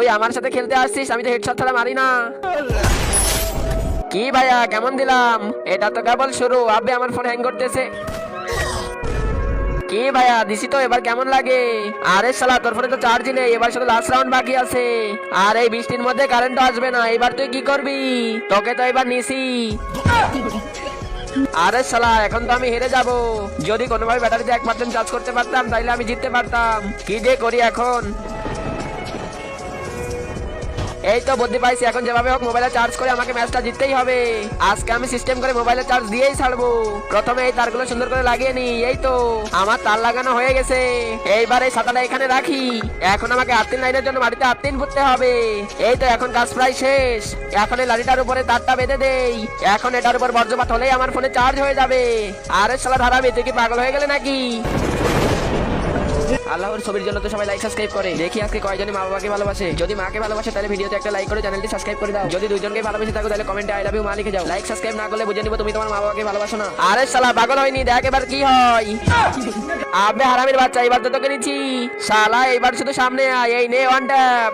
তুই আমার সাথে খেলতে আসছিস, আমি তো হেডশট ছাড়া মারি না। কি ভাইয়া কেমন দিলাম? এটা তো কেবল শুরু, আবে আমার ফোন হ্যাং করতেছে। কি ভাইয়া দিছি তো, এবার কেমন লাগে? আরে শালা তোর ফোনে তো চার্জই নেই, এবার শুধু লাস্ট রাউন্ড বাকি আছে। আর এই বৃষ্টির মধ্যে কারেন্টও আসবে না, এবার তুই কি করবি? তোকে তো এবার নিছি। আরে শালা এখন তো আমি হেরে যাব। যদি কোনোভাবে ব্যাটারিতে 1% চার্জ করতে পারতাম তাইলে আমি জিততে পারতাম। কি যে করি এখন। এই তো বুদ্ধি পাইছি, এখন যেভাবে হোক মোবাইলে চার্জ করে আমাকে ম্যাচটা জিততেই হবে। আজকে আমি সিস্টেম করে মোবাইলে চার্জ দিয়েই ছাড়বো। প্রথমে এই তারগুলো সুন্দর করে লাগিয়ে নি। এই তো আমার তার লাগানো হয়ে গেছে। এইবার এই ছাতাটা এখানে রাখি। এখন আমাকে 8 লাইনের জন্য মাটিতে 8 পুঁততে হবে। এই তো এখন কাজ প্রায় শেষ। এখন এই লাঠিটার উপরে তারটা বেঁধে দেই। এখন এটার উপর বজ্রপাত হলেই আমার ফোনে চার্জ হয়ে যাবে। আরে শালা ধারাবি, তুই কি পাগল হয়ে গেলে নাকি? আল্লাহর ছবির জন্য তো সবাই লাইক সাবস্ক্রাইব করে। দেখি আজকে কয়জনই মা বাবাকে ভালোবাসে। যদি মাকে ভালোবাসে তাহলে ভিডিওতে একটা লাইক করে চ্যানেলটি সাবস্ক্রাইব করে দাও। যদি দুইজনকে ভালোবেসে থাকো তাহলে কমেন্টে আই লাভ ইউ মা লিখে যাও। লাইক সাবস্ক্রাইব না করলে বুঝে নিব তুমি তোমার মা বাবাকে ভালোবাসো না। আরে শালা পাগল হয়নি, দেখ এবার কি হয়। আবে হারামির বাচ্চা, এবার তো তোকে নিচ্ছি। শালা এবার শুধু সামনে আয়, এই নে ওয়ান ট্যাপ।